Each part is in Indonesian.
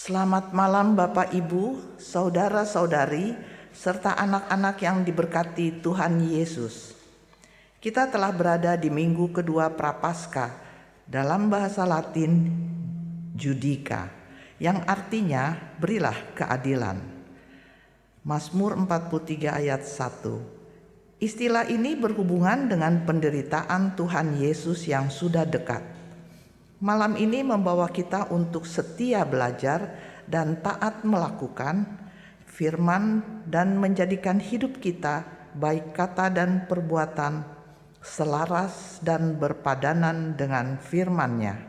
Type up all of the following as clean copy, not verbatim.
Selamat malam Bapak Ibu, saudara-saudari, serta anak-anak yang diberkati Tuhan Yesus. Kita telah berada di minggu kedua Prapaskah, dalam bahasa Latin Judika, yang artinya berilah keadilan. Mazmur 43 ayat 1. Istilah ini berhubungan dengan penderitaan Tuhan Yesus yang sudah dekat. Malam ini membawa kita untuk setia belajar dan taat melakukan firman dan menjadikan hidup kita, baik kata dan perbuatan, selaras dan berpadanan dengan firman-Nya.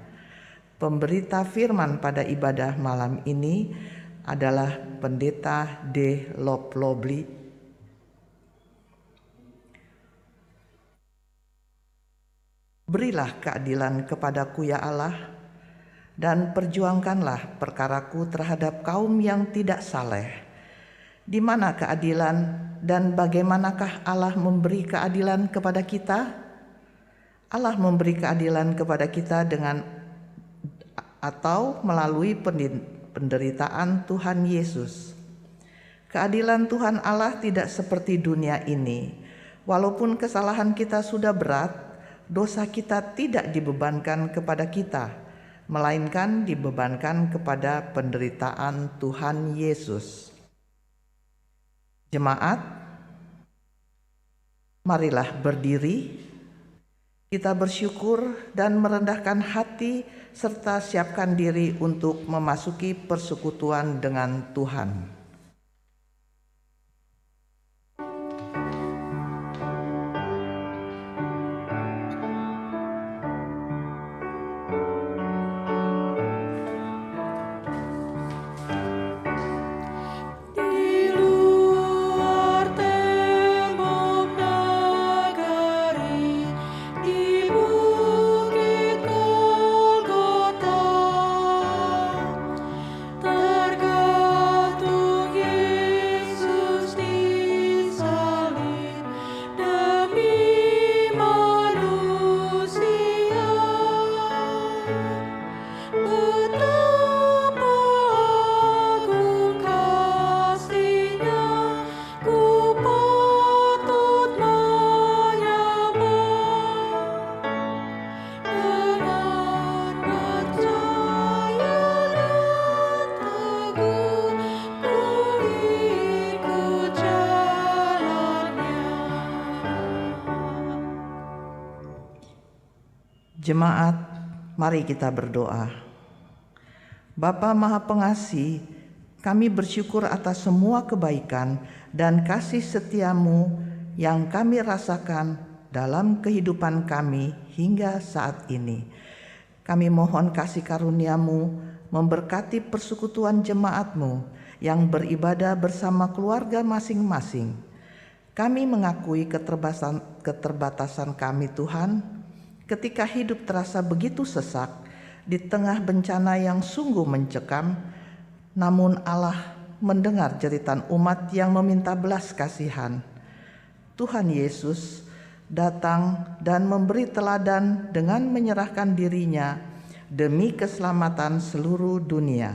Pemberita firman pada ibadah malam ini adalah Pendeta D. Loplobli. Berilah keadilan kepadaku ya Allah, dan perjuangkanlah perkaraku terhadap kaum yang tidak saleh. Di mana keadilan dan bagaimanakah Allah memberi keadilan kepada kita? Allah memberi keadilan kepada kita dengan atau melalui penderitaan Tuhan Yesus. Keadilan Tuhan Allah tidak seperti dunia ini. Walaupun kesalahan kita sudah berat, dosa kita tidak dibebankan kepada kita, melainkan dibebankan kepada penderitaan Tuhan Yesus. Jemaat, marilah berdiri, kita bersyukur dan merendahkan hati serta siapkan diri untuk memasuki persekutuan dengan Tuhan. Jemaat, mari kita berdoa. Bapa Maha Pengasih, kami bersyukur atas semua kebaikan dan kasih setiamu yang kami rasakan dalam kehidupan kami hingga saat ini. Kami mohon kasih karuniamu memberkati persekutuan jemaatmu yang beribadah bersama keluarga masing-masing. Kami mengakui keterbatasan kami Tuhan, ketika hidup terasa begitu sesak di tengah bencana yang sungguh mencekam, namun Allah mendengar jeritan umat yang meminta belas kasihan. Tuhan Yesus datang dan memberi teladan dengan menyerahkan dirinya demi keselamatan seluruh dunia.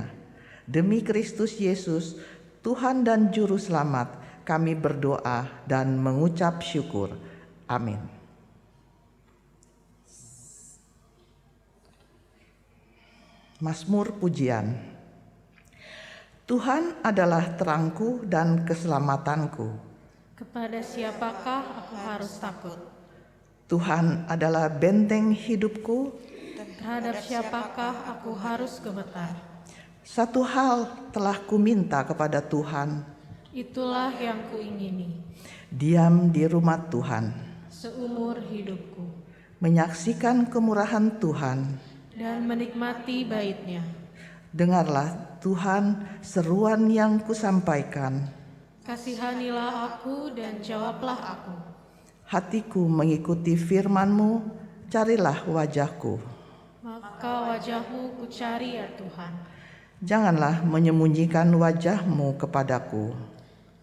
Demi Kristus Yesus, Tuhan dan Juru Selamat, kami berdoa dan mengucap syukur. Amin. Mazmur Pujian. Tuhan adalah terangku dan keselamatanku. Kepada siapakah aku harus takut? Tuhan adalah benteng hidupku. Terhadap siapakah aku harus gemetar? Satu hal telah kuminta kepada Tuhan, itulah yang kuingini, diam di rumah Tuhan seumur hidupku, menyaksikan kemurahan Tuhan dan menikmati bait-Nya. Dengarlah Tuhan seruan yang kusampaikan. Kasihanilah aku dan jawablah aku. Hatiku mengikuti firman-Mu, carilah wajah-Ku. Maka wajah-Mu kucari ya Tuhan. Janganlah menyembunyikan wajah-Mu kepadaku.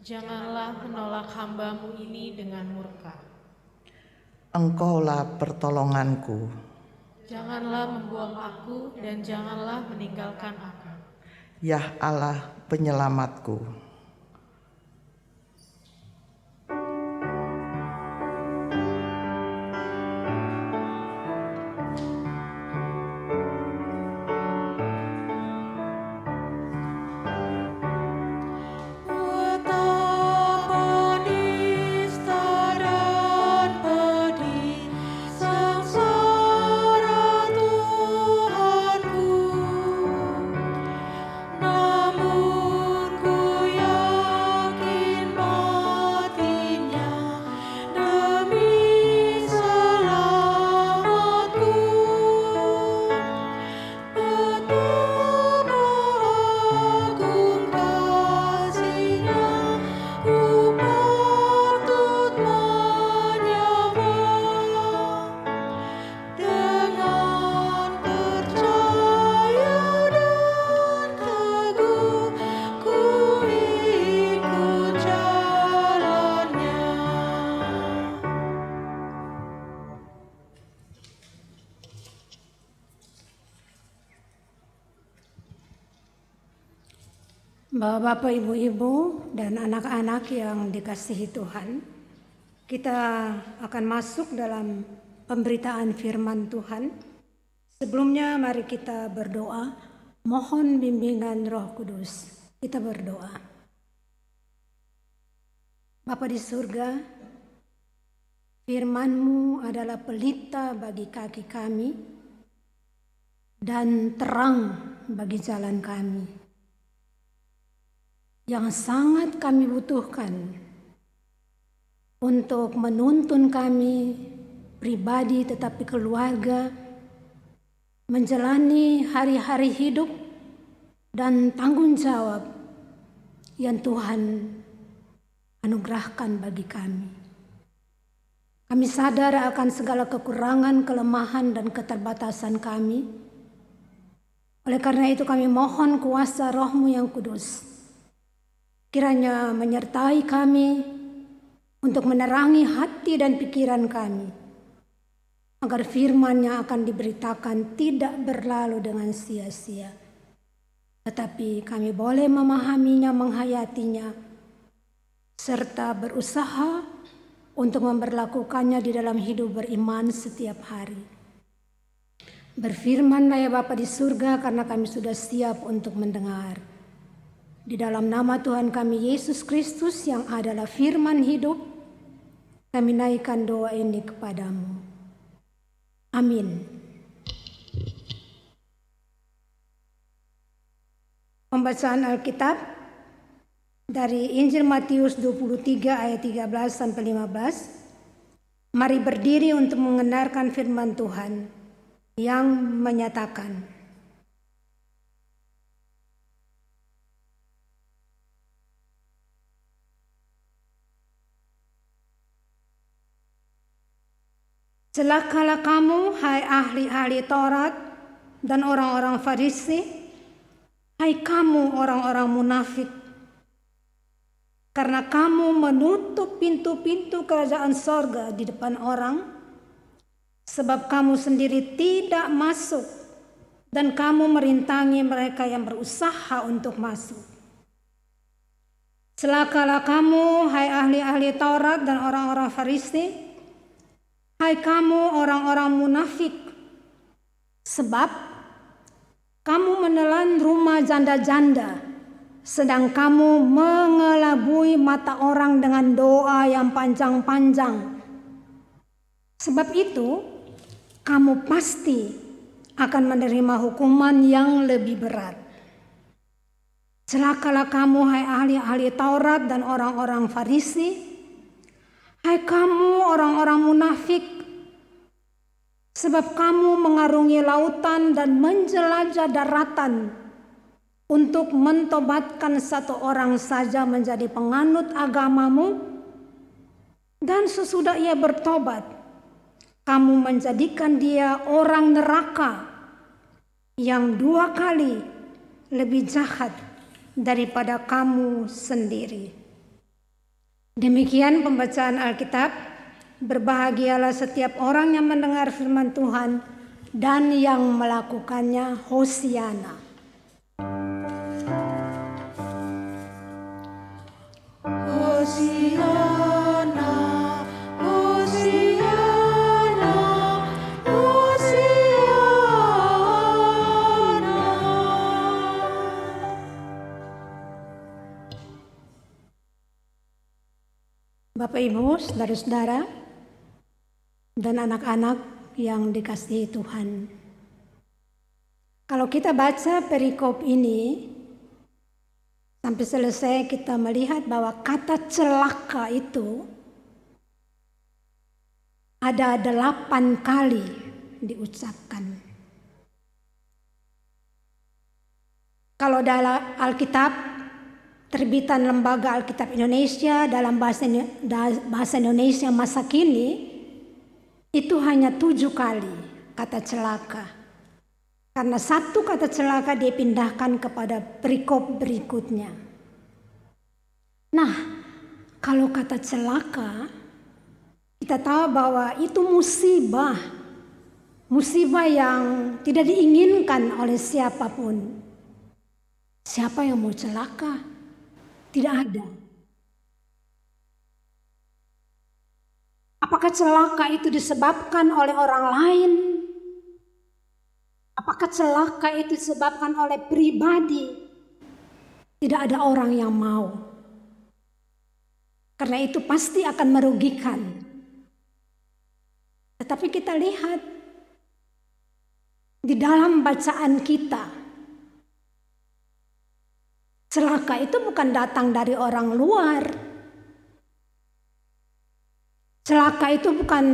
Janganlah menolak hamba-Mu ini dengan murka. Engkaulah pertolonganku. Janganlah membuang aku dan janganlah meninggalkan aku. ya Allah penyelamatku. Bapak, Ibu-ibu, dan anak-anak yang dikasihi Tuhan, kita akan masuk dalam pemberitaan firman Tuhan. Sebelumnya mari kita berdoa, mohon bimbingan Roh Kudus. Kita berdoa. Bapa di surga, firman-Mu adalah pelita bagi kaki kami dan terang bagi jalan kami, yang sangat kami butuhkan untuk menuntun kami pribadi tetapi keluarga menjalani hari-hari hidup dan tanggung jawab yang Tuhan anugerahkan bagi kami. Kami sadar akan segala kekurangan, kelemahan, dan keterbatasan kami. Oleh karena itu kami mohon kuasa Roh-Mu yang kudus kiranya menyertai kami untuk menerangi hati dan pikiran kami, agar firman yang akan diberitakan tidak berlalu dengan sia-sia, tetapi kami boleh memahaminya, menghayatinya, serta berusaha untuk memperlakukannya di dalam hidup beriman setiap hari. Berfirmanlah ya Bapa di surga, karena kami sudah siap untuk mendengar. Di dalam nama Tuhan kami Yesus Kristus yang adalah firman hidup, kami naikkan doa ini kepadamu. Amin. Pembacaan Alkitab dari Injil Matius 23 ayat 13 sampai 15. Mari berdiri untuk mendengarkan firman Tuhan yang menyatakan, celakalah kamu, hai ahli-ahli Taurat dan orang-orang Farisi, hai kamu orang-orang munafik, karena kamu menutup pintu-pintu kerajaan sorga di depan orang, sebab kamu sendiri tidak masuk dan kamu merintangi mereka yang berusaha untuk masuk. Celakalah kamu, hai ahli-ahli Taurat dan orang-orang Farisi, hai kamu orang-orang munafik, sebab kamu menelan rumah janda-janda, sedang kamu mengelabui mata orang dengan doa yang panjang-panjang. Sebab itu, kamu pasti akan menerima hukuman yang lebih berat. Celakalah kamu, hai ahli-ahli Taurat dan orang-orang Farisi, hai kamu orang-orang munafik, sebab kamu mengarungi lautan dan menjelajah daratan untuk mentobatkan satu orang saja menjadi penganut agamamu, dan sesudah ia bertobat, kamu menjadikan dia orang neraka yang 2 kali lebih jahat daripada kamu sendiri. Demikian pembacaan Alkitab. Berbahagialah setiap orang yang mendengar firman Tuhan dan yang melakukannya. Hosiana. Hosiana, Hosiana, Hosiana. Bapak Ibu, saudara-saudara, dan anak-anak yang dikasihi Tuhan. Kalau kita baca perikop ini, sampai selesai kita melihat bahwa kata celaka itu ada 8 kali diucapkan. Kalau dalam Alkitab, terbitan Lembaga Alkitab Indonesia dalam bahasa Indonesia masa kini, itu hanya 7 kali kata celaka. Karena 1 kata celaka dipindahkan kepada perikop berikutnya. Nah, kalau kata celaka, kita tahu bahwa itu musibah. Musibah yang tidak diinginkan oleh siapapun. Siapa yang mau celaka? Tidak ada. Apakah celaka itu disebabkan oleh orang lain? Apakah celaka itu disebabkan oleh pribadi? Tidak ada orang yang mau. Karena itu pasti akan merugikan. Tetapi kita lihat di dalam bacaan kita, celaka itu bukan datang dari orang luar. Celaka itu bukan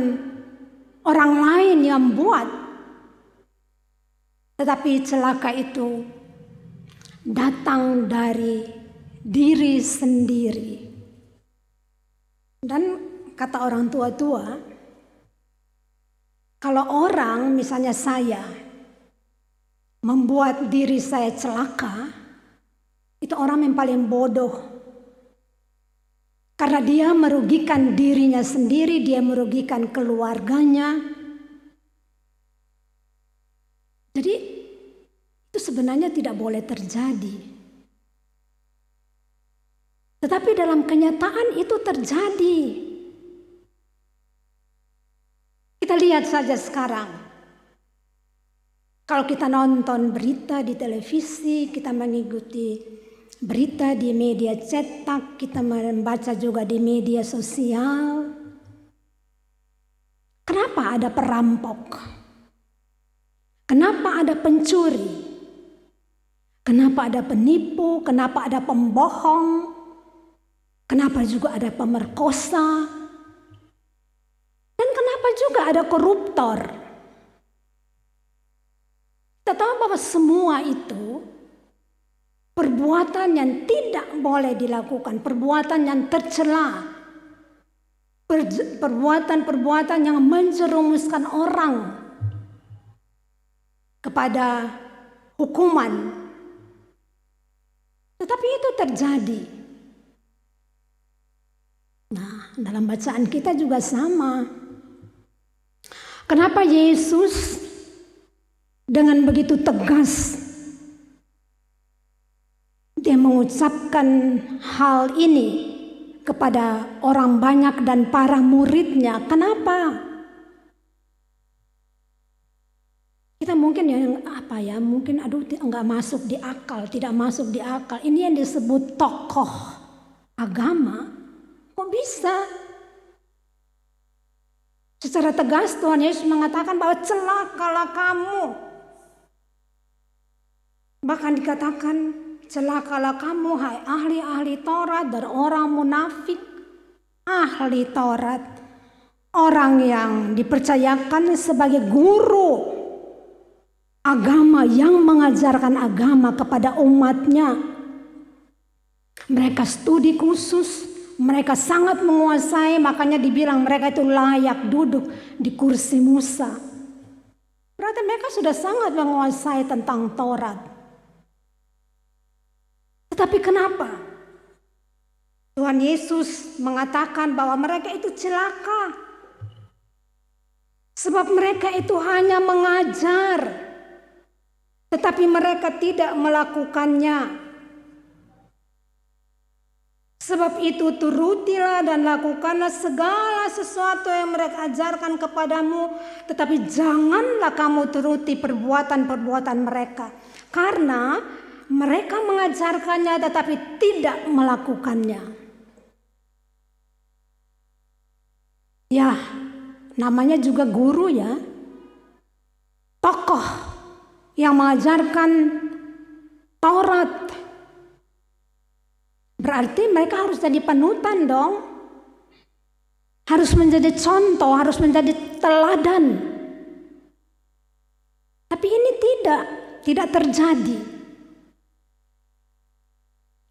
orang lain yang buat. Tetapi celaka itu datang dari diri sendiri. Dan kata orang tua-tua, kalau orang, misalnya saya, membuat diri saya celaka, itu orang yang paling bodoh. Karena dia merugikan dirinya sendiri, dia merugikan keluarganya. Jadi itu sebenarnya tidak boleh terjadi. Tetapi dalam kenyataan itu terjadi. Kita lihat saja sekarang. Kalau kita nonton berita di televisi, kita mengikuti berita di media cetak, kita membaca juga di media sosial. Kenapa ada perampok? Kenapa ada pencuri? Kenapa ada penipu? Kenapa ada pembohong? Kenapa juga ada pemerkosa? Dan kenapa juga ada koruptor? Kita tahu bahwa semua itu perbuatan yang tidak boleh dilakukan, perbuatan yang tercela, perbuatan-perbuatan yang menjerumuskan orang kepada hukuman. Tetapi itu terjadi. Nah, dalam bacaan kita juga sama. Kenapa Yesus dengan begitu tegas dia mengucapkan hal ini kepada orang banyak dan para muridnya? Kenapa? Kita mungkin mungkin enggak masuk di akal, tidak masuk di akal. Ini yang disebut tokoh agama. Kok bisa? Secara tegas Tuhan Yesus mengatakan bahwa celakalah kamu. Bahkan dikatakan, celakalah kamu hai ahli-ahli Taurat dan orang munafik. Ahli Taurat, orang yang dipercayakan sebagai guru agama yang mengajarkan agama kepada umatnya. Mereka studi khusus, mereka sangat menguasai, makanya dibilang mereka itu layak duduk di kursi Musa. Berarti mereka sudah sangat menguasai tentang Taurat. Tetapi kenapa Tuhan Yesus mengatakan bahwa mereka itu celaka? Sebab mereka itu hanya mengajar, tetapi mereka tidak melakukannya. Sebab itu turutilah dan lakukanlah segala sesuatu yang mereka ajarkan kepadamu, tetapi janganlah kamu turuti perbuatan-perbuatan mereka, karena mereka mengajarkannya tetapi tidak melakukannya. Ya, namanya juga guru ya. Tokoh yang mengajarkan Taurat. Berarti mereka harus jadi panutan dong. Harus menjadi contoh, harus menjadi teladan. Tapi ini tidak terjadi.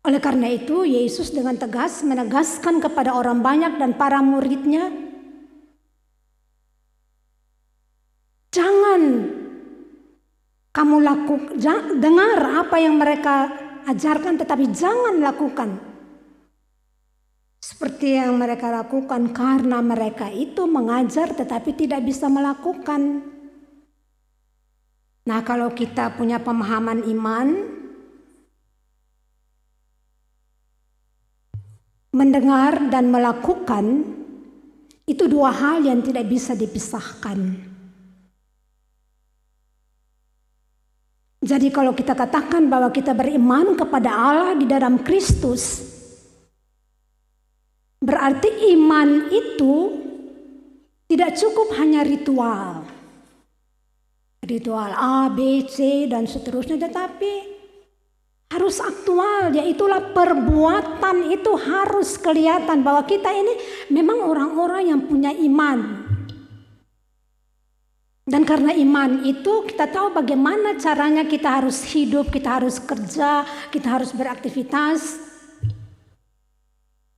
Oleh karena itu Yesus dengan tegas menegaskan kepada orang banyak dan para muridnya, jangan kamu dengar apa yang mereka ajarkan, tetapi jangan lakukan seperti yang mereka lakukan, karena mereka itu mengajar tetapi tidak bisa melakukan. Nah, kalau kita punya pemahaman iman, mendengar dan melakukan itu dua hal yang tidak bisa dipisahkan. Jadi kalau kita katakan bahwa kita beriman kepada Allah di dalam Kristus, berarti iman itu tidak cukup hanya ritual. Ritual A, B, C dan seterusnya, tetapi harus aktual, yaitulah perbuatan itu harus kelihatan bahwa kita ini memang orang-orang yang punya iman. Dan karena iman itu kita tahu bagaimana caranya kita harus hidup, kita harus kerja, kita harus beraktivitas.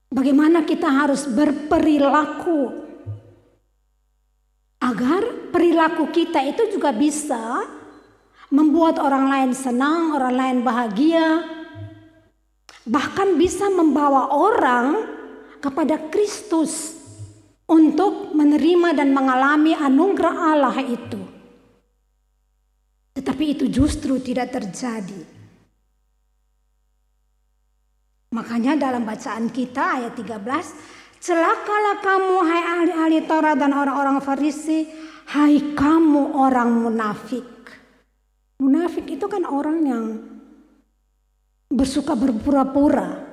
Bagaimana kita harus berperilaku agar perilaku kita itu juga bisa membuat orang lain senang, orang lain bahagia. Bahkan bisa membawa orang kepada Kristus untuk menerima dan mengalami anugerah Allah itu. Tetapi itu justru tidak terjadi. Makanya dalam bacaan kita ayat 13, celakalah kamu hai ahli-ahli Taurat dan orang-orang Farisi, hai kamu orang munafik. Munafik itu kan orang yang bersuka berpura-pura.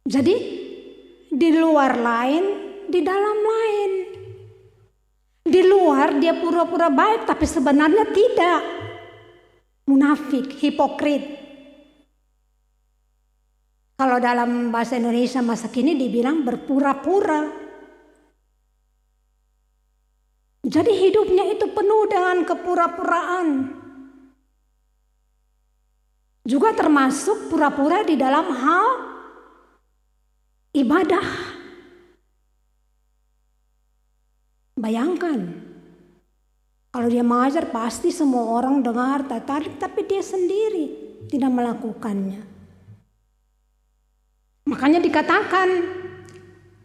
Jadi di luar lain, di dalam lain. Di luar dia pura-pura baik, tapi sebenarnya tidak. Munafik, hipokrit. Kalau dalam bahasa Indonesia masa kini dibilang berpura-pura. Jadi hidupnya itu penuh dengan kepura-puraan. Juga termasuk pura-pura di dalam hal ibadah. Bayangkan, kalau dia mengajar pasti semua orang dengar, tertarik, tapi dia sendiri tidak melakukannya. Makanya dikatakan,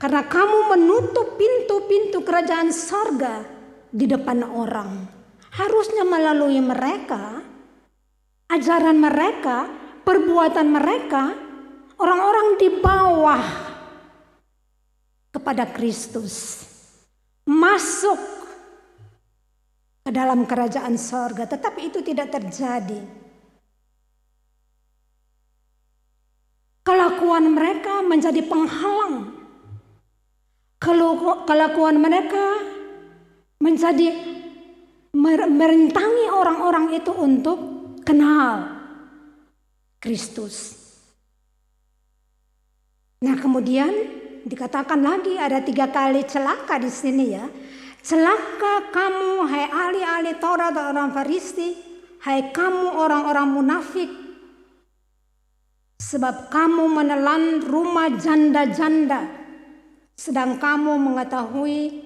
karena kamu menutup pintu-pintu kerajaan sorga di depan orang. Harusnya melalui mereka, ajaran mereka, perbuatan mereka, orang-orang di bawah kepada Kristus masuk ke dalam kerajaan sorga, tetapi itu tidak terjadi. Kelakuan mereka menjadi penghalang. Kelakuan mereka menjadi merintangi orang-orang itu untuk kenal Kristus. Nah, kemudian dikatakan lagi ada 3 kali celaka di sini ya. Celaka kamu hai ahli-ahli Taurat dan orang Farisi, hai kamu orang-orang munafik. Sebab kamu menelan rumah janda-janda, sedang kamu mengetahui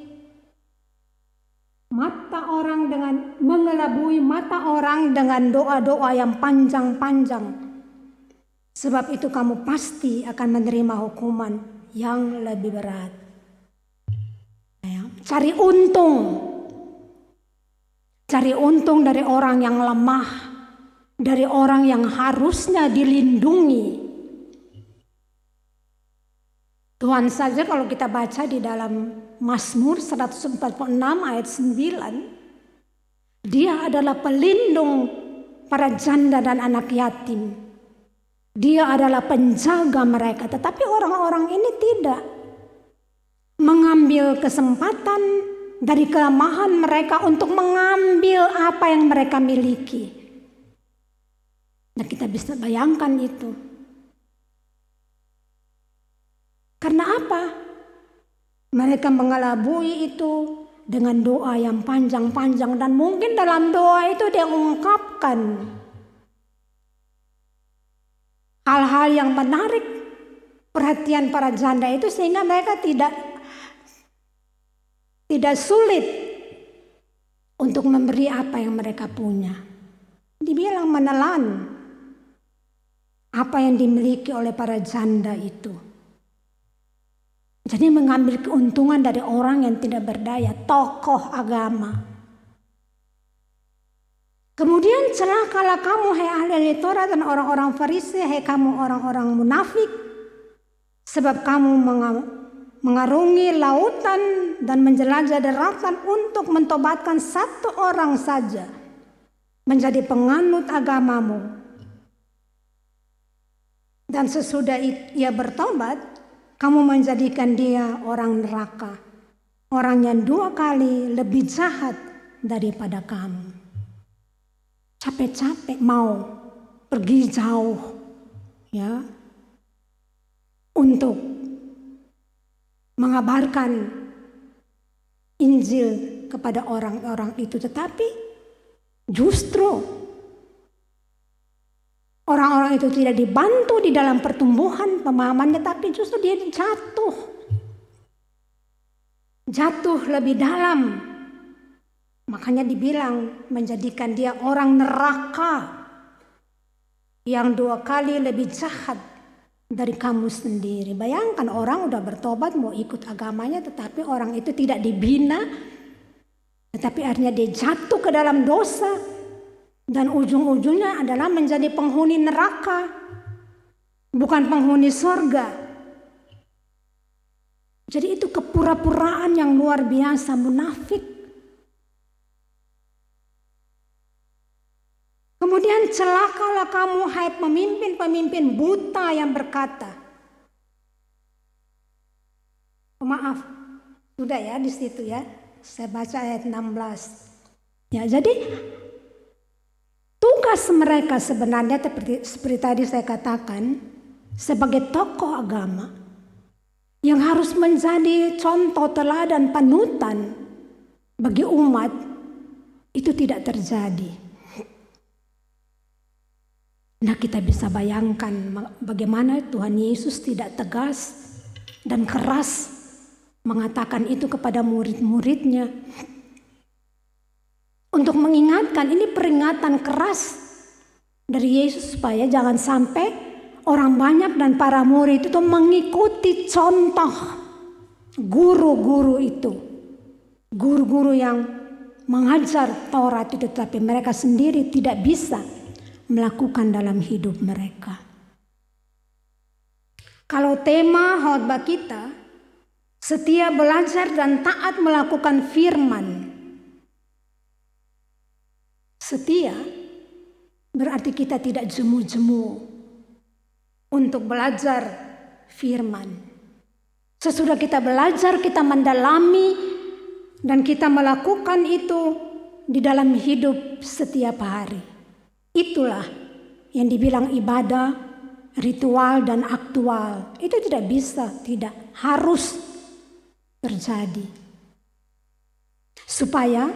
mengelabui mata orang dengan doa-doa yang panjang-panjang. Sebab itu kamu pasti akan menerima hukuman yang lebih berat. Cari untung dari orang yang lemah, dari orang yang harusnya dilindungi. Tuhan saja kalau kita baca di dalam Mazmur 146 ayat 9, Dia adalah pelindung para janda dan anak yatim. Dia adalah penjaga mereka. Tetapi orang-orang ini tidak mengambil kesempatan dari kelemahan mereka untuk mengambil apa yang mereka miliki. Nah, kita bisa bayangkan itu. Karena apa? Mereka mengelabui itu dengan doa yang panjang-panjang, dan mungkin dalam doa itu dia ungkapkan hal-hal yang menarik perhatian para janda itu, sehingga mereka tidak sulit untuk memberi apa yang mereka punya. Dibilang menelan apa yang dimiliki oleh para janda itu. Jadi mengambil keuntungan dari orang yang tidak berdaya, tokoh agama. Kemudian celakalah kamu, hai ahli Taurat dan orang-orang Farisi, hai kamu orang-orang munafik, sebab kamu mengarungi lautan dan menjelajah daratan untuk mentobatkan satu orang saja menjadi penganut agamamu. Dan sesudah ia bertobat, kamu menjadikan dia orang neraka, orang yang 2 kali lebih jahat daripada kamu. Capek-capek mau pergi jauh, ya, untuk mengabarkan Injil kepada orang-orang itu, tetapi justru orang-orang itu tidak dibantu di dalam pertumbuhan pemahamannya, tapi justru dia jatuh lebih dalam. Makanya dibilang menjadikan dia orang neraka yang 2 kali lebih jahat dari kamu sendiri. Bayangkan orang udah bertobat mau ikut agamanya, tetapi orang itu tidak dibina, tetapi akhirnya dia jatuh ke dalam dosa, dan ujung-ujungnya adalah menjadi penghuni neraka, bukan penghuni sorga. Jadi itu kepura-puraan yang luar biasa, munafik. Kemudian celakalah kamu, hai pemimpin-pemimpin buta yang berkata, maaf, sudah ya di situ ya, saya baca ayat 16. Ya, jadi tugas mereka sebenarnya seperti tadi saya katakan, sebagai tokoh agama yang harus menjadi contoh teladan panutan bagi umat, itu tidak terjadi. Nah, kita bisa bayangkan bagaimana Tuhan Yesus tidak tegas dan keras mengatakan itu kepada murid-muridnya. Untuk mengingatkan, ini peringatan keras dari Yesus supaya jangan sampai orang banyak dan para murid itu mengikuti contoh guru-guru itu. Guru-guru yang mengajar Taurat itu, tapi mereka sendiri tidak bisa melakukan dalam hidup mereka. Kalau tema khotbah kita setia belajar dan taat melakukan firman. Setia berarti kita tidak jemu-jemu untuk belajar firman. Sesudah kita belajar, kita mendalami dan kita melakukan itu di dalam hidup setiap hari. Itulah yang dibilang ibadah, ritual dan aktual. Itu tidak bisa, tidak harus terjadi. Supaya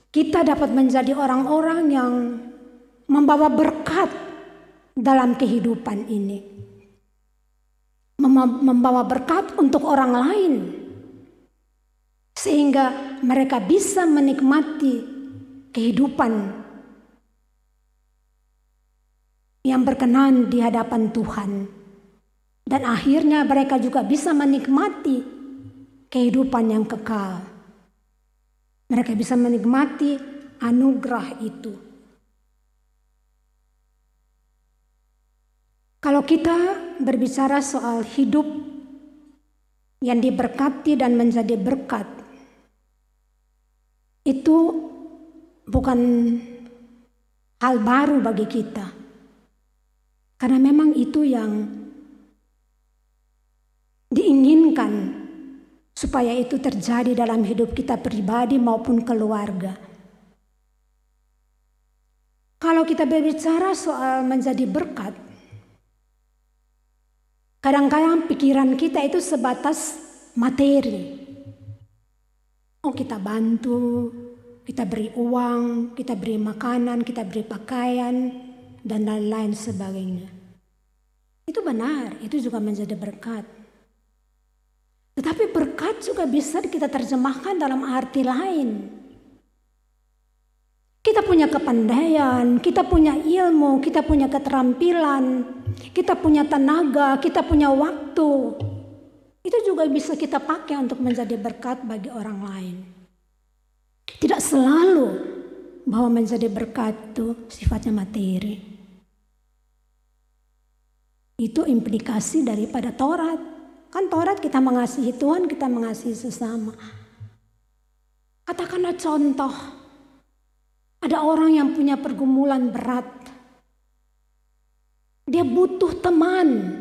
kita dapat menjadi orang-orang yang membawa berkat dalam kehidupan ini. Membawa berkat untuk orang lain. Sehingga mereka bisa menikmati kehidupan yang berkenan di hadapan Tuhan. Dan akhirnya mereka juga bisa menikmati kehidupan yang kekal. Mereka bisa menikmati anugerah itu. Kalau kita berbicara soal hidup yang diberkati dan menjadi berkat, itu bukan hal baru bagi kita. Karena memang itu yang diinginkan supaya itu terjadi dalam hidup kita pribadi maupun keluarga. Kalau kita berbicara soal menjadi berkat, kadang-kadang pikiran kita itu sebatas materi. Oh, kita bantu, kita beri uang, kita beri makanan, kita beri pakaian, dan lain-lain sebagainya. Itu benar, itu juga menjadi berkat. Tetapi berkat juga bisa kita terjemahkan dalam arti lain. Kita punya kepandaian, kita punya ilmu, kita punya keterampilan, kita punya tenaga, kita punya waktu. Itu juga bisa kita pakai untuk menjadi berkat bagi orang lain. Tidak selalu bahwa menjadi berkat itu sifatnya materi. Itu implikasi daripada Taurat. Kan Taurat kita mengasihi Tuhan, kita mengasihi sesama. Katakanlah contoh, ada orang yang punya pergumulan berat. Dia butuh teman.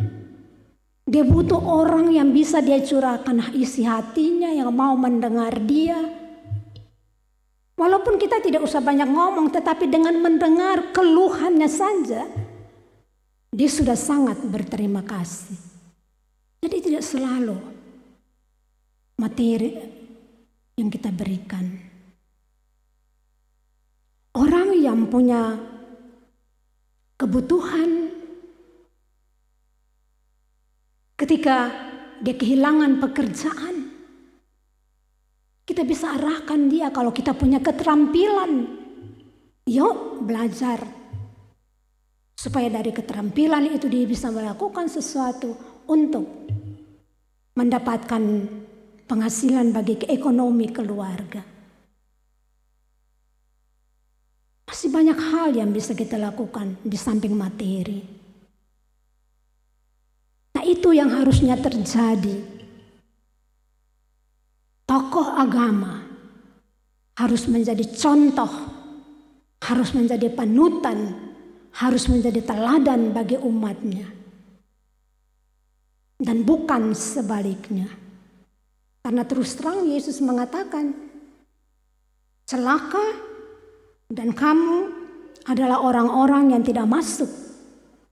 Dia butuh orang yang bisa dia curahkan isi hatinya, yang mau mendengar dia. Walaupun kita tidak usah banyak ngomong, tetapi dengan mendengar keluhannya saja, dia sudah sangat berterima kasih. Jadi tidak selalu materi yang kita berikan. Orang yang punya kebutuhan, ketika dia kehilangan pekerjaan, kita bisa arahkan dia. Kalau kita punya keterampilan, yuk belajar. Supaya dari keterampilan itu dia bisa melakukan sesuatu untuk mendapatkan penghasilan bagi ekonomi keluarga. Masih banyak hal yang bisa kita lakukan di samping materi. Nah, itu yang harusnya terjadi. Tokoh agama harus menjadi contoh, harus menjadi panutan, harus menjadi teladan bagi umatnya. Dan bukan sebaliknya. Karena terus terang Yesus mengatakan, celaka dan kamu adalah orang-orang yang tidak masuk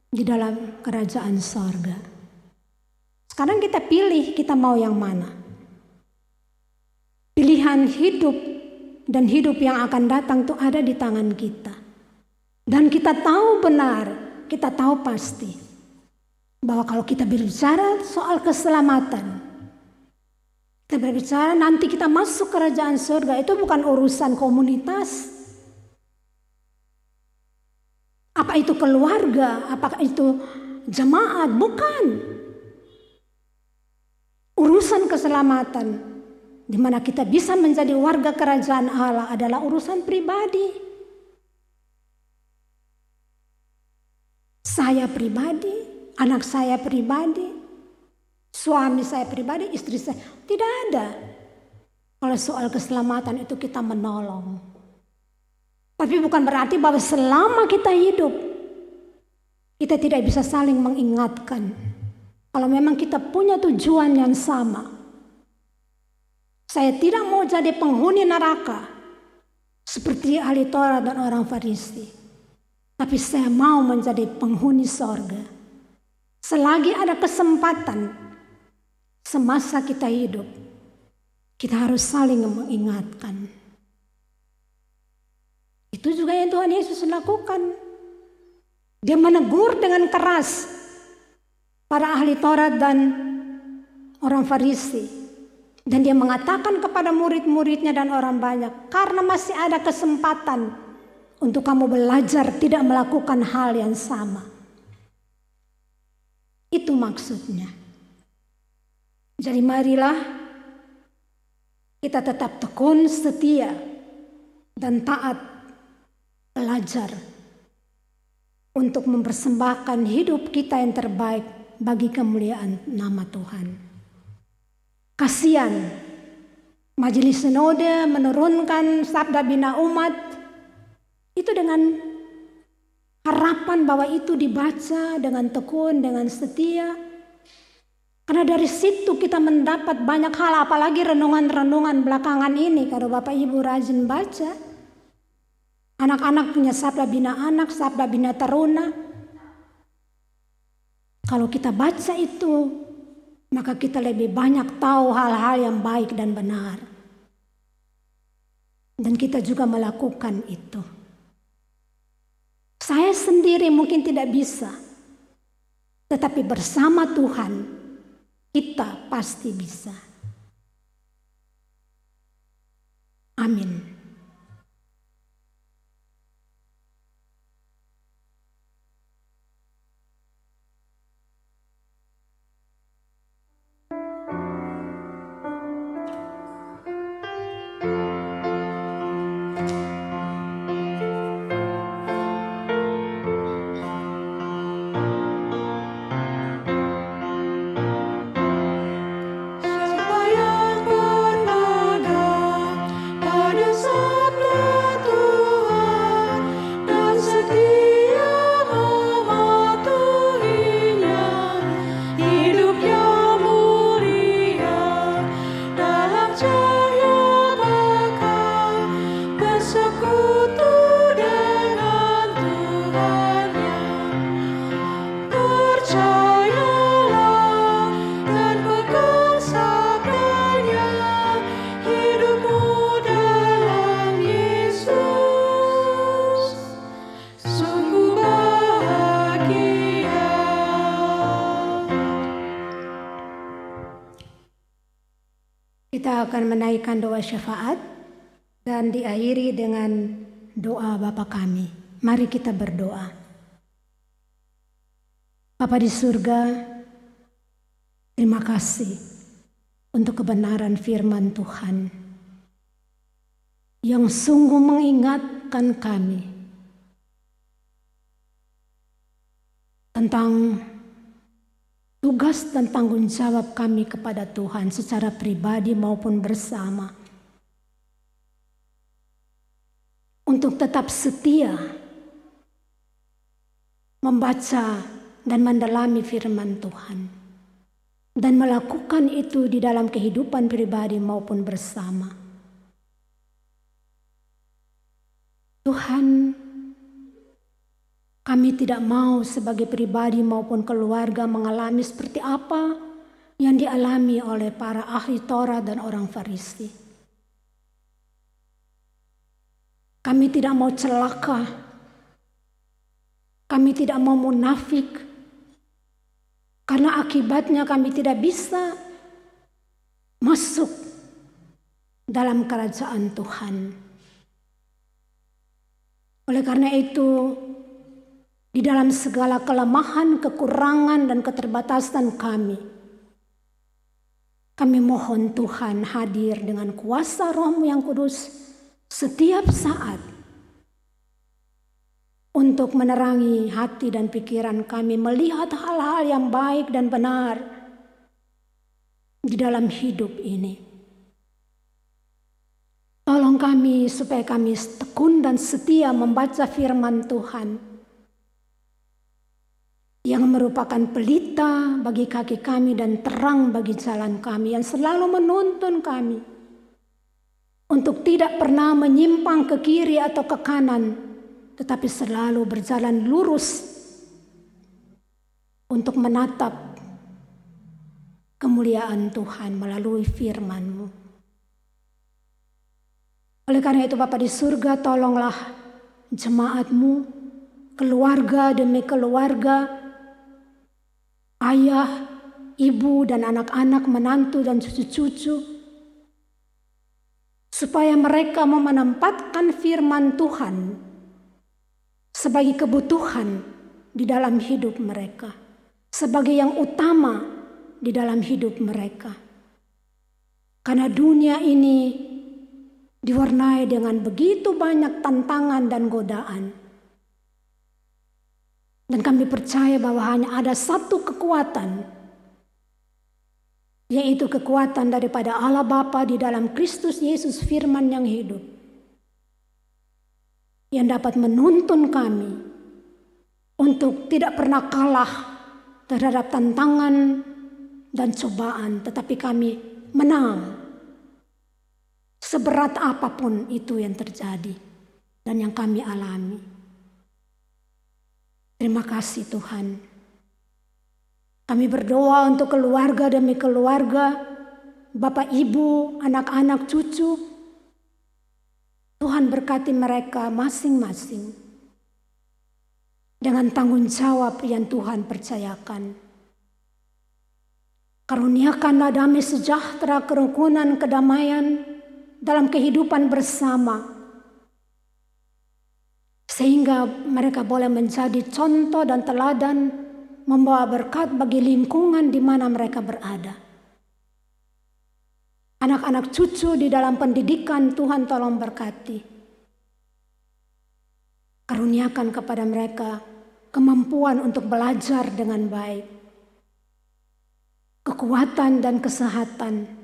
di dalam kerajaan sorga. Sekarang kita pilih, kita mau yang mana. Pilihan hidup dan hidup yang akan datang itu ada di tangan kita. Dan kita tahu benar, kita tahu pasti bahwa kalau kita berbicara soal keselamatan, kita berbicara nanti kita masuk kerajaan surga, itu bukan urusan komunitas. Apa itu keluarga, apakah itu jemaat, bukan. Urusan keselamatan, di mana kita bisa menjadi warga kerajaan Allah adalah urusan pribadi. Saya pribadi, anak saya pribadi, suami saya pribadi, istri saya. Tidak ada. Kalau soal keselamatan itu kita menolong. Tapi bukan berarti bahwa selama kita hidup, kita tidak bisa saling mengingatkan. Kalau memang kita punya tujuan yang sama. Saya tidak mau jadi penghuni neraka seperti ahli Taurat dan orang Farisi. Tapi saya mau menjadi penghuni sorga. Selagi ada kesempatan semasa kita hidup, kita harus saling mengingatkan. Itu juga yang Tuhan Yesus lakukan. Dia menegur dengan keras para ahli Taurat dan orang Farisi. Dan dia mengatakan kepada murid-muridnya dan orang banyak, karena masih ada kesempatan untuk kamu belajar tidak melakukan hal yang sama. Itu maksudnya. Jadi marilah kita tetap tekun, setia, dan taat belajar untuk mempersembahkan hidup kita yang terbaik bagi kemuliaan nama Tuhan. Kasihan Majelis Sinode menurunkan Sabda Bina Umat itu dengan harapan bahwa itu dibaca dengan tekun, dengan setia. Karena dari situ kita mendapat banyak hal, apalagi renungan-renungan belakangan ini. Kalau Bapak Ibu rajin baca, anak-anak punya Sabda Bina Anak, Sabda Bina Taruna. Kalau kita baca itu, maka kita lebih banyak tahu hal-hal yang baik dan benar. Dan kita juga melakukan itu. Saya sendiri mungkin tidak bisa, tetapi bersama Tuhan kita pasti bisa. Amin. Kita akan menaikkan doa syafaat dan diakhiri dengan doa Bapa kami. Mari kita berdoa. Bapa di surga, terima kasih untuk kebenaran firman Tuhan yang sungguh mengingatkan kami tentang tugas dan tanggung jawab kami kepada Tuhan secara pribadi maupun bersama. Untuk tetap setia membaca dan mendalami firman Tuhan. Dan melakukan itu di dalam kehidupan pribadi maupun bersama. Tuhan, kami tidak mau sebagai pribadi maupun keluarga mengalami seperti apa yang dialami oleh para ahli Taurat dan orang Farisi. Kami tidak mau celaka. Kami tidak mau munafik. Karena akibatnya kami tidak bisa masuk dalam kerajaan Tuhan. Oleh karena itu, di dalam segala kelemahan, kekurangan, dan keterbatasan kami mohon Tuhan hadir dengan kuasa Roh-Mu yang kudus setiap saat untuk menerangi hati dan pikiran kami, melihat hal-hal yang baik dan benar di dalam hidup ini. Tolong kami supaya kami tekun dan setia membaca firman Tuhan yang merupakan pelita bagi kaki kami dan terang bagi jalan kami, yang selalu menuntun kami untuk tidak pernah menyimpang ke kiri atau ke kanan, tetapi selalu berjalan lurus untuk menatap kemuliaan Tuhan melalui firman-Mu. Oleh karena itu Bapa di surga, tolonglah jemaat-Mu, keluarga demi keluarga, ayah, ibu, dan anak-anak, menantu, dan cucu-cucu, supaya mereka mau menempatkan firman Tuhan sebagai kebutuhan di dalam hidup mereka, sebagai yang utama di dalam hidup mereka. Karena dunia ini diwarnai dengan begitu banyak tantangan dan godaan. Dan kami percaya bahwa hanya ada satu kekuatan yaitu kekuatan daripada Allah Bapa di dalam Kristus Yesus firman yang hidup, yang dapat menuntun kami untuk tidak pernah kalah terhadap tantangan dan cobaan, tetapi kami menang seberat apapun itu yang terjadi dan yang kami alami. Terima kasih Tuhan. Kami berdoa untuk keluarga demi keluarga, Bapak Ibu, anak-anak, cucu. Tuhan berkati mereka masing-masing dengan tanggung jawab yang Tuhan percayakan. Karuniakanlah damai sejahtera, kerukunan, kedamaian dalam kehidupan bersama, sehingga mereka boleh menjadi contoh dan teladan, membawa berkat bagi lingkungan di mana mereka berada. Anak-anak cucu di dalam pendidikan, Tuhan tolong berkati. Karuniakan kepada mereka kemampuan untuk belajar dengan baik, kekuatan dan kesehatan.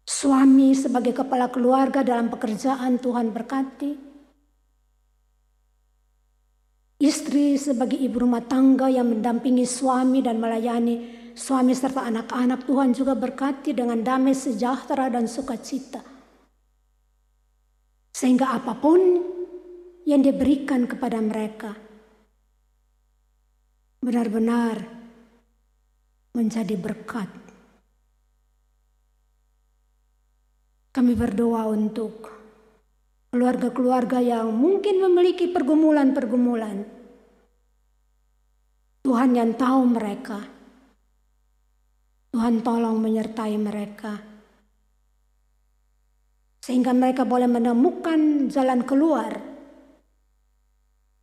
Suami sebagai kepala keluarga dalam pekerjaan, Tuhan berkati. Istri sebagai ibu rumah tangga yang mendampingi suami dan melayani suami serta anak-anak, Tuhan juga berkati dengan damai sejahtera dan sukacita. Sehingga apapun yang diberikan kepada mereka benar-benar menjadi berkat. Kami berdoa untuk keluarga-keluarga yang mungkin memiliki pergumulan-pergumulan. Tuhan yang tahu mereka. Tuhan tolong menyertai mereka, sehingga mereka boleh menemukan jalan keluar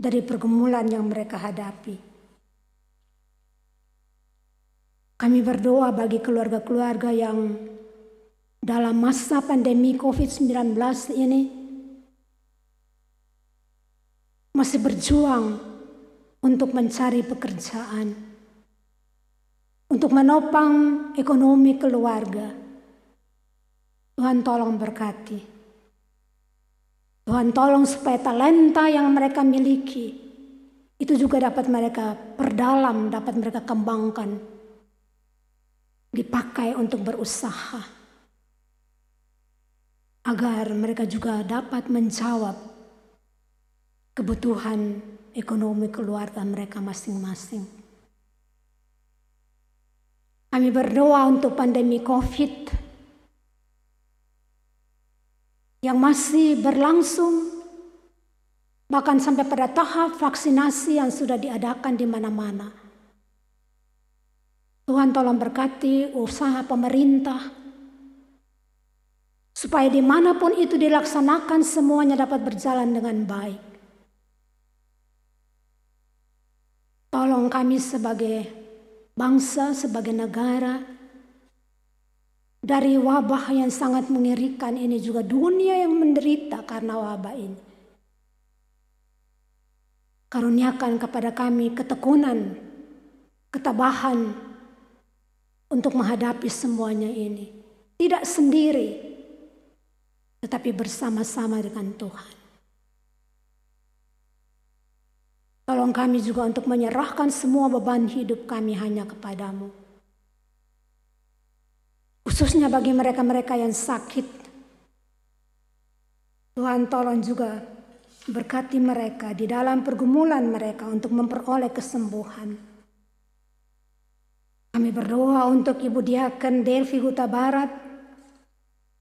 dari pergumulan yang mereka hadapi. Kami berdoa bagi keluarga-keluarga yang dalam masa pandemi COVID-19 ini masih berjuang untuk mencari pekerjaan, untuk menopang ekonomi keluarga. Tuhan tolong berkati. Tuhan tolong supaya talenta yang mereka miliki itu juga dapat mereka perdalam, dapat mereka kembangkan, dipakai untuk berusaha, agar mereka juga dapat menjawab kebutuhan ekonomi keluarga mereka masing-masing. Kami berdoa untuk pandemi COVID yang masih berlangsung, bahkan sampai pada tahap vaksinasi yang sudah diadakan di mana-mana. Tuhan tolong berkati usaha pemerintah, supaya dimanapun itu dilaksanakan semuanya dapat berjalan dengan baik. Tolong kami sebagai bangsa, sebagai negara, dari wabah yang sangat mengerikan ini, juga dunia yang menderita karena wabah ini. Karuniakan kepada kami ketekunan, ketabahan untuk menghadapi semuanya ini. Tidak sendiri, tetapi bersama-sama dengan Tuhan. Tolong kami juga untuk menyerahkan semua beban hidup kami hanya kepadamu. Khususnya bagi mereka-mereka yang sakit. Tuhan tolong juga berkati mereka di dalam pergumulan mereka untuk memperoleh kesembuhan. Kami berdoa untuk Ibu Diaken Delvi Huta Barat,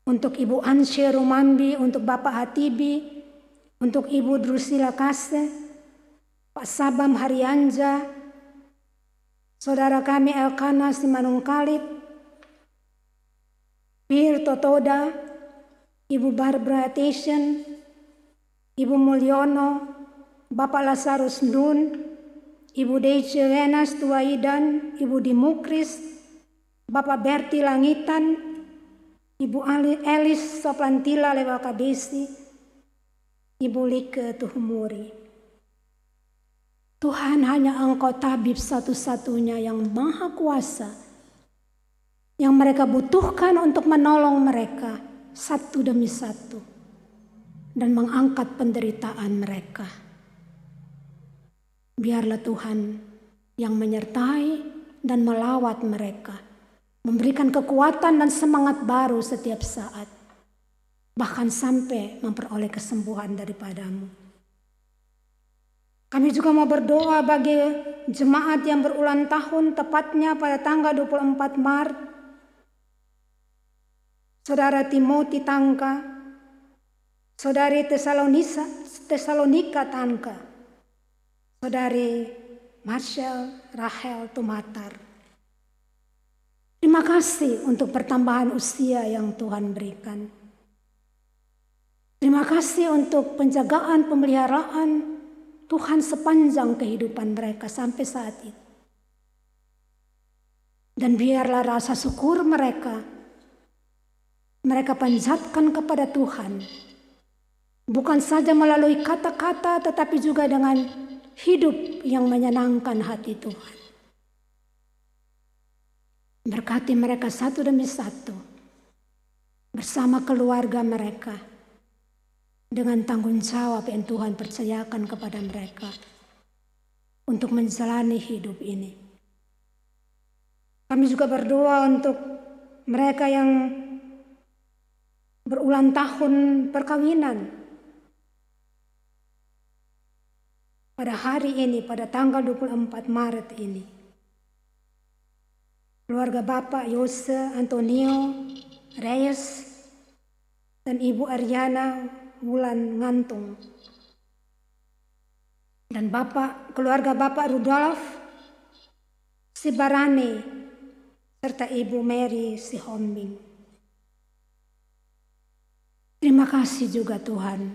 untuk Ibu Ansye Rumambi, untuk Bapak Hatibi, untuk Ibu Drusila Kase, Pak Sabam Haryanja, Saudara kami Elkana Simanungkalit, Pir Totoda, Ibu Barbara Tation, Ibu Mulyono, Bapak Lazarus Ndun, Ibu Deice Renas Tuaidan, Ibu Dimukris, Bapak Berti Langitan, Ibu Elis Soplantila Lewakabesi, Ibu Like Tuhumuri. Tuhan, hanya Engkau tabib satu-satunya yang maha kuasa, yang mereka butuhkan untuk menolong mereka satu demi satu dan mengangkat penderitaan mereka. Biarlah Tuhan yang menyertai dan melawat mereka, memberikan kekuatan dan semangat baru setiap saat, bahkan sampai memperoleh kesembuhan daripadamu. Kami juga mau berdoa bagi jemaat yang berulang tahun, tepatnya pada tanggal 24 Maret. Saudara Timothy Tangka, Saudari Tesalonika Tangka, Saudari Marshall Rahel Tumatar. Terima kasih untuk pertambahan usia yang Tuhan berikan. Terima kasih untuk penjagaan, pemeliharaan Tuhan sepanjang kehidupan mereka sampai saat itu. Dan biarlah rasa syukur mereka panjatkan kepada Tuhan. Bukan saja melalui kata-kata, tetapi juga dengan hidup yang menyenangkan hati Tuhan. Berkati mereka satu demi satu, bersama keluarga mereka, dengan tanggung jawab yang Tuhan percayakan kepada mereka untuk menjalani hidup ini. Kami juga berdoa untuk mereka yang berulang tahun perkawinan pada hari ini, pada tanggal 24 Maret ini. Keluarga Bapak Yose Antonio Reyes dan Ibu Ariana Wulan Ngantung, dan keluarga Bapak Rudolf Sibarane serta Ibu Mary Sihombing. Terima kasih juga Tuhan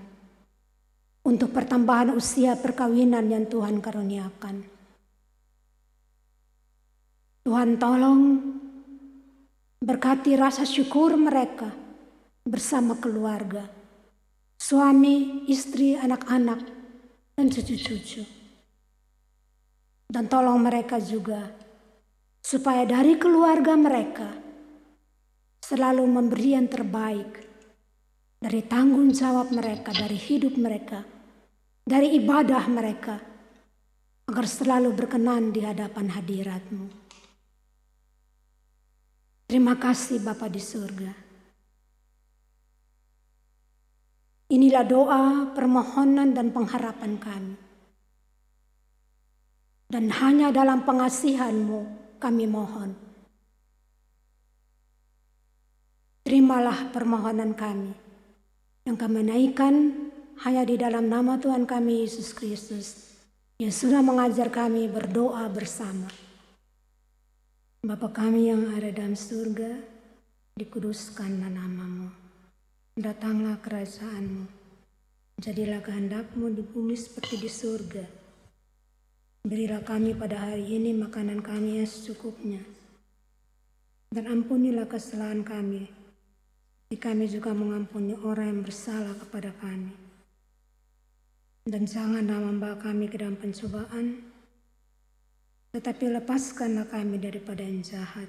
untuk pertambahan usia perkawinan yang Tuhan karuniakan. Tuhan tolong berkati rasa syukur mereka bersama keluarga, suami, istri, anak-anak, dan cucu-cucu. Dan tolong mereka juga supaya dari keluarga mereka selalu memberi yang terbaik dari tanggung jawab mereka, dari hidup mereka, dari ibadah mereka, agar selalu berkenan di hadapan hadirat-Mu. Terima kasih Bapa di surga. Inilah doa, permohonan, dan pengharapan kami. Dan hanya dalam pengasihan-Mu kami mohon. Terimalah permohonan kami yang kami naikkan hanya di dalam nama Tuhan kami Yesus Kristus yang sudah mengajar kami berdoa bersama. Bapa kami yang ada dalam surga, dikuduskanlah nama-Mu. Datanglah kerajaan-Mu. Jadilah kehendak-Mu di bumi seperti di surga. Berilah kami pada hari ini makanan kami yang secukupnya. Dan ampunilah kesalahan kami, seperti kami juga mengampuni orang yang bersalah kepada kami. Dan janganlah membawa kami ke dalam pencobaan, tetapi lepaskanlah kami daripada yang jahat.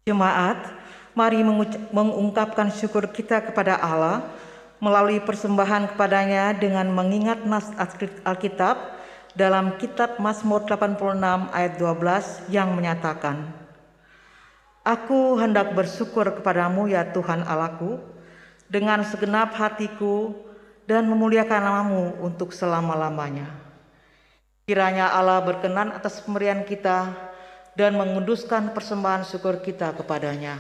Jemaat, mari mengungkapkan syukur kita kepada Allah melalui persembahan kepadanya dengan mengingat nas Alkitab dalam kitab Mazmur 86 ayat 12 yang menyatakan, "Aku hendak bersyukur kepadamu ya Tuhan Allahku dengan segenap hatiku dan memuliakan nama-Mu untuk selama-lamanya." Kiranya Allah berkenan atas pemberian kita dan menguduskan persembahan syukur kita kepadanya.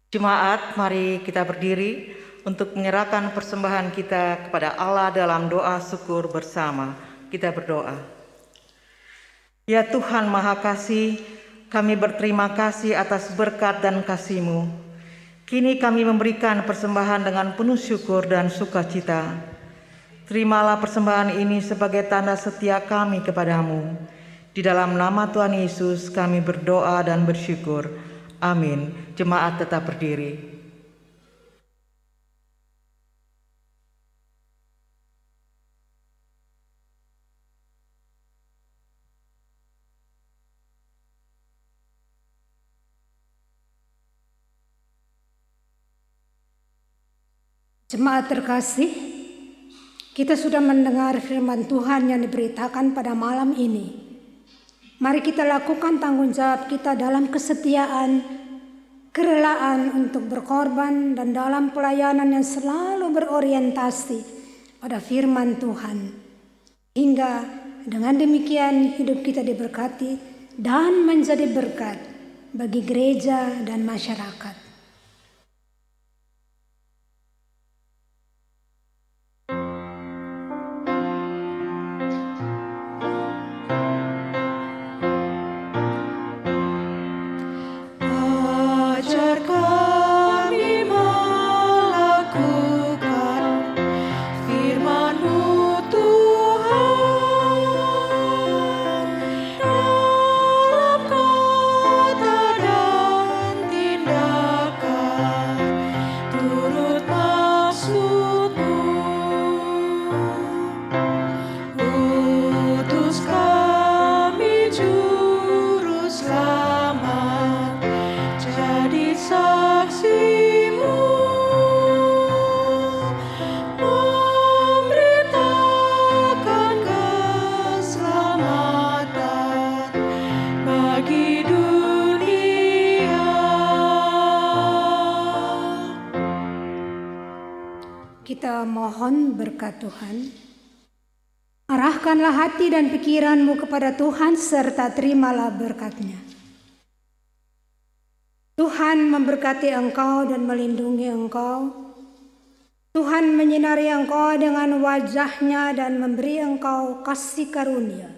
Jemaat, mari kita berdiri untuk menyerahkan persembahan kita kepada Allah dalam doa syukur bersama. Kita berdoa. Ya Tuhan Maha Kasih, kami berterima kasih atas berkat dan kasih-Mu. Kini kami memberikan persembahan dengan penuh syukur dan sukacita. Terimalah persembahan ini sebagai tanda setia kami kepadamu. Di dalam nama Tuhan Yesus kami berdoa dan bersyukur. Amin. Jemaat tetap berdiri. Jemaat terkasih, kita sudah mendengar firman Tuhan yang diberitakan pada malam ini. Mari kita lakukan tanggung jawab kita dalam kesetiaan, kerelaan untuk berkorban dan dalam pelayanan yang selalu berorientasi pada firman Tuhan. Hingga dengan demikian hidup kita diberkati dan menjadi berkat bagi gereja dan masyarakat. Kita mohon berkat Tuhan. Arahkanlah hati dan pikiranmu kepada Tuhan serta terimalah berkat-Nya. Tuhan memberkati engkau dan melindungi engkau. Tuhan menyinari engkau dengan wajah-Nya dan memberi engkau kasih karunia.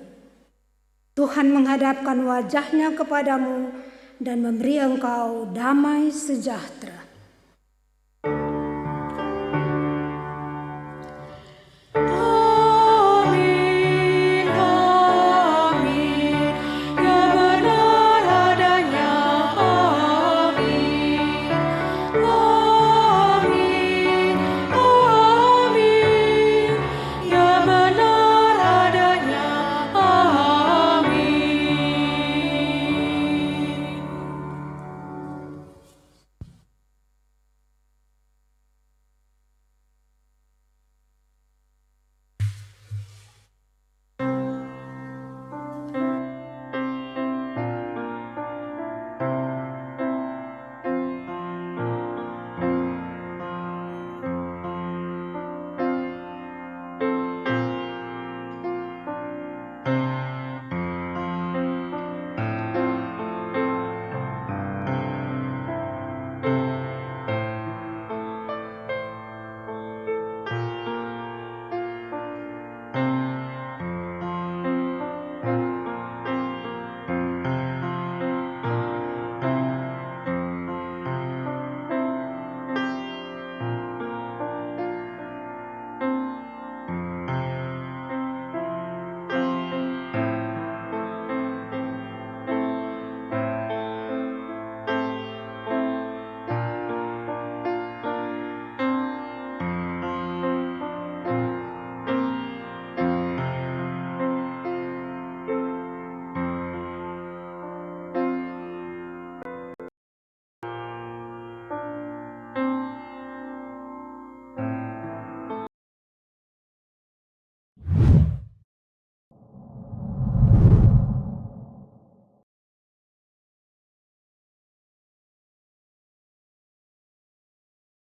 Tuhan menghadapkan wajah-Nya kepadamu dan memberi engkau damai sejahtera.